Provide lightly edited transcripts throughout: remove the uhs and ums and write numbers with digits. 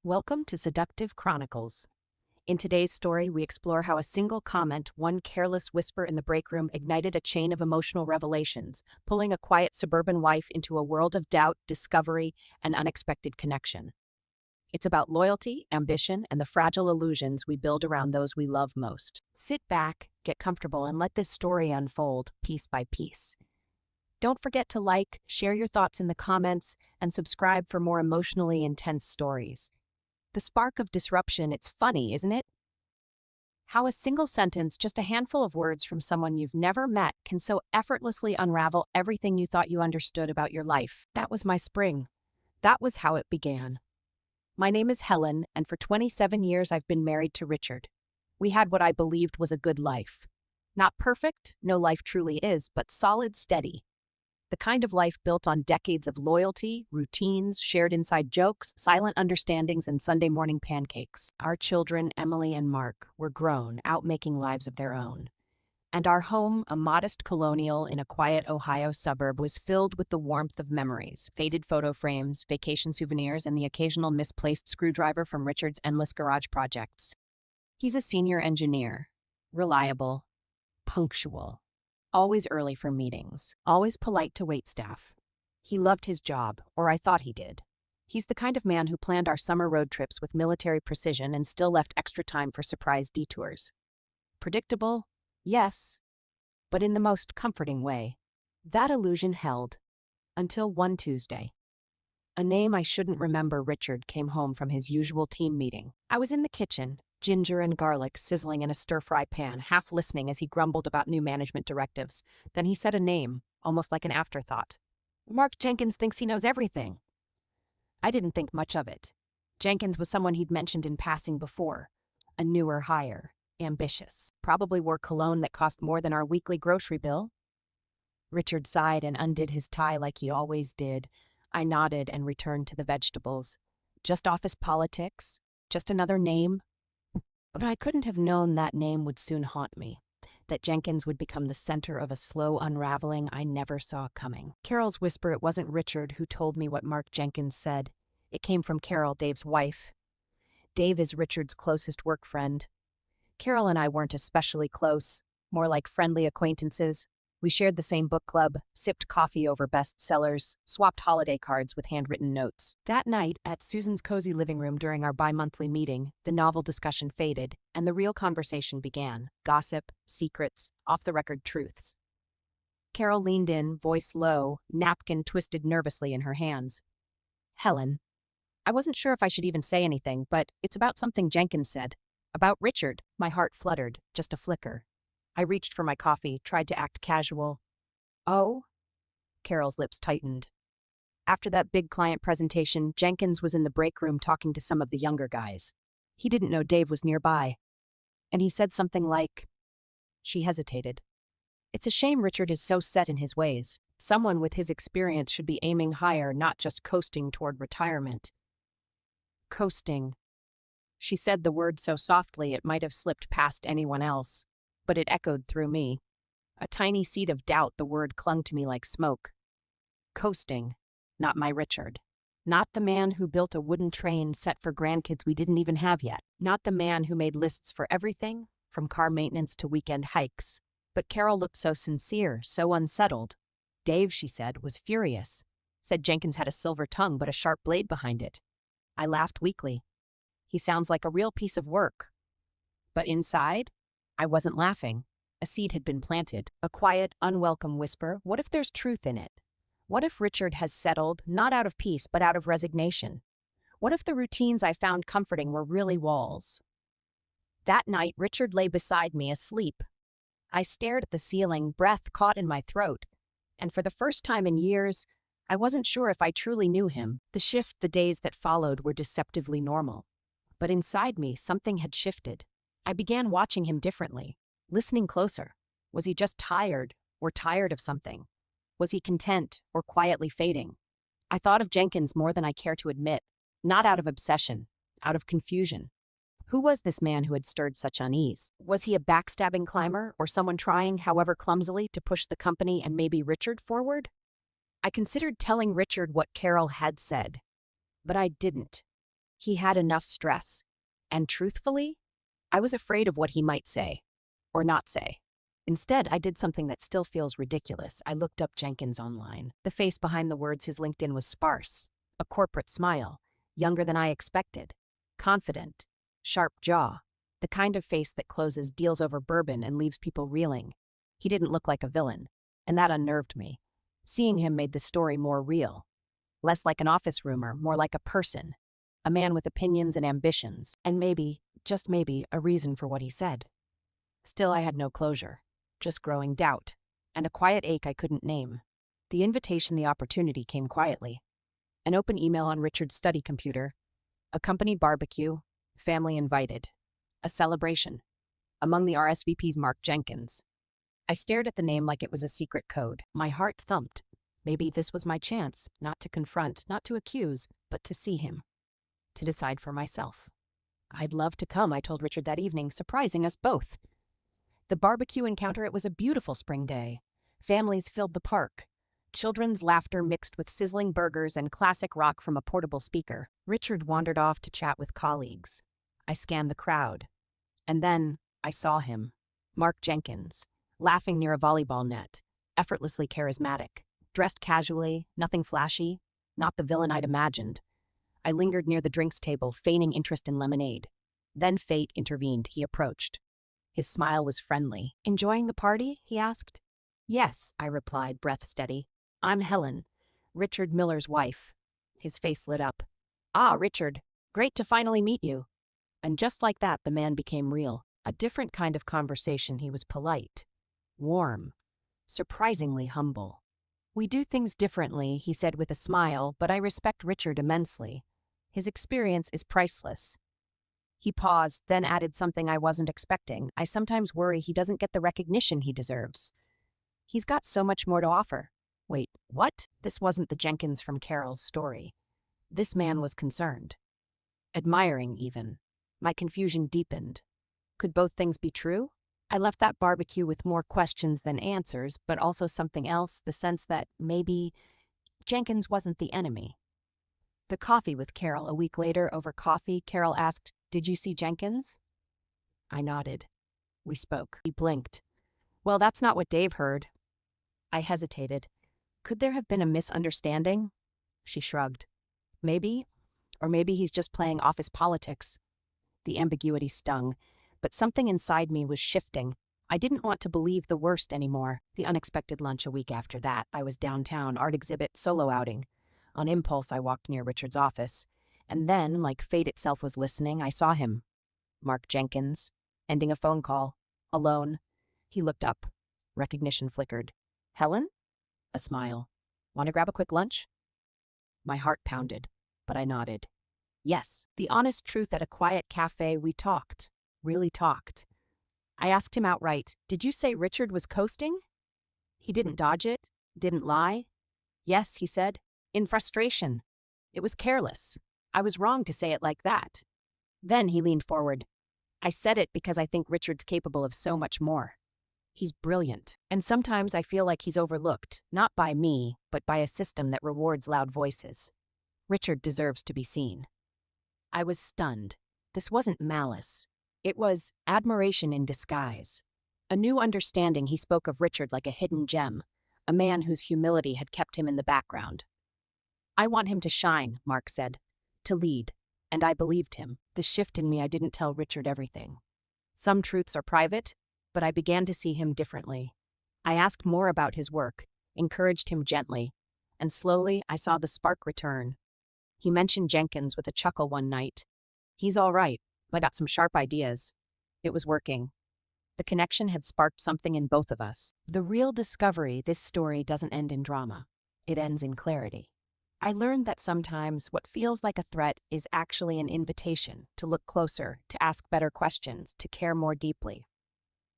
Welcome to Seductive Chronicles. In today's story, we explore how a single comment, one careless whisper in the break room, ignited a chain of emotional revelations, pulling a quiet suburban wife into a world of doubt, discovery, and unexpected connection. It's about loyalty, ambition, and the fragile illusions we build around those we love most. Sit back, get comfortable, and let this story unfold piece by piece. Don't forget to like, share your thoughts in the comments, and subscribe for more emotionally intense stories. The spark of disruption, it's funny, isn't it? How a single sentence, just a handful of words from someone you've never met, can so effortlessly unravel everything you thought you understood about your life. That was my spring. That was how it began. My name is Helen, and for 27 years I've been married to Richard. We had what I believed was a good life. Not perfect, no life truly is, but solid, steady. The kind of life built on decades of loyalty, routines, shared inside jokes, silent understandings, and Sunday morning pancakes. Our children, Emily and Mark, were grown, out making lives of their own. And our home, a modest colonial in a quiet Ohio suburb, was filled with the warmth of memories, faded photo frames, vacation souvenirs, and the occasional misplaced screwdriver from Richard's endless garage projects. He's a senior engineer, reliable, punctual. Always early for meetings, always polite to waitstaff. He loved his job, or I thought he did. He's the kind of man who planned our summer road trips with military precision and still left extra time for surprise detours. Predictable? Yes, but in the most comforting way. That illusion held until one Tuesday. A name I shouldn't remember. Richard came home from his usual team meeting. I was in the kitchen, ginger and garlic sizzling in a stir-fry pan, half listening as he grumbled about new management directives. Then he said a name, almost like an afterthought. Mark Jenkins thinks he knows everything. I didn't think much of it. Jenkins was someone he'd mentioned in passing before. A newer hire, ambitious. Probably wore cologne that cost more than our weekly grocery bill. Richard sighed and undid his tie like he always did. I nodded and returned to the vegetables. Just office politics? Just another name? But I couldn't have known that name would soon haunt me, that Jenkins would become the center of a slow unraveling I never saw coming. Carol's whisper, it wasn't Richard who told me what Mark Jenkins said. It came from Carol, Dave's wife. Dave is Richard's closest work friend. Carol and I weren't especially close, more like friendly acquaintances. We shared the same book club, sipped coffee over bestsellers, swapped holiday cards with handwritten notes. That night, at Susan's cozy living room during our bi-monthly meeting, the novel discussion faded, and the real conversation began. Gossip, secrets, off-the-record truths. Carol leaned in, voice low, napkin twisted nervously in her hands. Helen, I wasn't sure if I should even say anything, but it's about something Jenkins said. About Richard. My heart fluttered, just a flicker. I reached for my coffee, tried to act casual. Oh? Carol's lips tightened. After that big client presentation, Jenkins was in the break room talking to some of the younger guys. He didn't know Dave was nearby. And he said something like... She hesitated. It's a shame Richard is so set in his ways. Someone with his experience should be aiming higher, not just coasting toward retirement. Coasting. She said the word so softly it might have slipped past anyone else. But it echoed through me. A tiny seed of doubt, the word clung to me like smoke. Coasting. Not my Richard. Not the man who built a wooden train set for grandkids we didn't even have yet. Not the man who made lists for everything, from car maintenance to weekend hikes. But Carol looked so sincere, so unsettled. Dave, she said, was furious. Said Jenkins had a silver tongue but a sharp blade behind it. I laughed weakly. He sounds like a real piece of work. But inside... I wasn't laughing. A seed had been planted, a quiet, unwelcome whisper. What if there's truth in it? What if Richard has settled, not out of peace, but out of resignation? What if the routines I found comforting were really walls? That night, Richard lay beside me, asleep. I stared at the ceiling, breath caught in my throat. And for the first time in years, I wasn't sure if I truly knew him. The shift, the days that followed, were deceptively normal. But inside me, something had shifted. I began watching him differently, listening closer. Was he just tired, or tired of something? Was he content, or quietly fading? I thought of Jenkins more than I care to admit, not out of obsession, out of confusion. Who was this man who had stirred such unease? Was he a backstabbing climber, or someone trying, however clumsily, to push the company and maybe Richard forward? I considered telling Richard what Carol had said, but I didn't. He had enough stress. And truthfully, I was afraid of what he might say, or not say. Instead, I did something that still feels ridiculous. I looked up Jenkins online. The face behind the words his LinkedIn was sparse. A corporate smile. Younger than I expected. Confident. Sharp jaw. The kind of face that closes deals over bourbon and leaves people reeling. He didn't look like a villain, and that unnerved me. Seeing him made the story more real. Less like an office rumor, more like a person. A man with opinions and ambitions, and maybe, just maybe, a reason for what he said. Still, I had no closure. Just growing doubt, and a quiet ache I couldn't name. The opportunity came quietly. An open email on Richard's study computer, a company barbecue, family invited, a celebration. Among the RSVPs marked Jenkins. I stared at the name like it was a secret code. My heart thumped. Maybe this was my chance, not to confront, not to accuse, but to see him. To decide for myself. I'd love to come, I told Richard that evening, surprising us both. The barbecue encounter, it was a beautiful spring day. Families filled the park. Children's laughter mixed with sizzling burgers and classic rock from a portable speaker. Richard wandered off to chat with colleagues. I scanned the crowd. And then I saw him. Mark Jenkins, laughing near a volleyball net, effortlessly charismatic. Dressed casually, nothing flashy, not the villain I'd imagined. I lingered near the drinks table, feigning interest in lemonade. Then fate intervened. He approached. His smile was friendly. "Enjoying the party?" he asked. "Yes," I replied, breath steady. "I'm Helen, Richard Miller's wife." His face lit up. "Ah, Richard, great to finally meet you." And just like that, the man became real. A different kind of conversation. He was polite, warm, surprisingly humble. "We do things differently," he said with a smile, "but I respect Richard immensely. His experience is priceless." He paused, then added something I wasn't expecting. "I sometimes worry he doesn't get the recognition he deserves. He's got so much more to offer." Wait, what? This wasn't the Jenkins from Carol's story. This man was concerned. Admiring, even. My confusion deepened. Could both things be true? I left that barbecue with more questions than answers, but also something else, the sense that maybe Jenkins wasn't the enemy. The coffee with Carol. A week later, over coffee, Carol asked, "Did you see Jenkins?" I nodded. We spoke. He blinked. "Well, that's not what Dave heard." I hesitated. Could there have been a misunderstanding? She shrugged. Maybe. Or maybe he's just playing office politics. The ambiguity stung, but something inside me was shifting. I didn't want to believe the worst anymore. The unexpected lunch a week after that. I was downtown, art exhibit, solo outing. On impulse, I walked near Richard's office. And then, like fate itself was listening, I saw him. Mark Jenkins, ending a phone call. Alone. He looked up. Recognition flickered. "Helen?" A smile. "Want to grab a quick lunch?" My heart pounded, but I nodded. Yes, the honest truth, at a quiet cafe, we talked. Really talked. I asked him outright, "Did you say Richard was coasting?" He didn't dodge it, didn't lie. "Yes," he said, in frustration. "It was careless. I was wrong to say it like that." Then he leaned forward. "I said it because I think Richard's capable of so much more. He's brilliant, and sometimes I feel like he's overlooked, not by me, but by a system that rewards loud voices. Richard deserves to be seen." I was stunned. This wasn't malice. It was admiration in disguise. A new understanding. He spoke of Richard like a hidden gem, a man whose humility had kept him in the background. "I want him to shine," Mark said, "to lead." And I believed him. The shift in me, I didn't tell Richard everything. Some truths are private, but I began to see him differently. I asked more about his work, encouraged him gently, and slowly I saw the spark return. He mentioned Jenkins with a chuckle one night. "He's all right, but I got some sharp ideas." It was working. The connection had sparked something in both of us. The real discovery: this story doesn't end in drama. It ends in clarity. I learned that sometimes what feels like a threat is actually an invitation to look closer, to ask better questions, to care more deeply.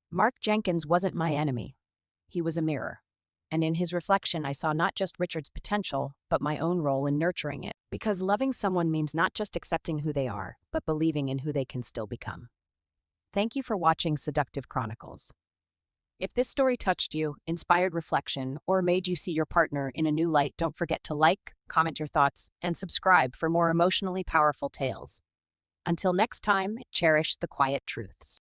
Mark Jenkins wasn't my enemy. He was a mirror. And in his reflection, I saw not just Richard's potential, but my own role in nurturing it. Because loving someone means not just accepting who they are, but believing in who they can still become. Thank you for watching Seductive Chronicles. If this story touched you, inspired reflection, or made you see your partner in a new light, don't forget to like, comment your thoughts, and subscribe for more emotionally powerful tales. Until next time, cherish the quiet truths.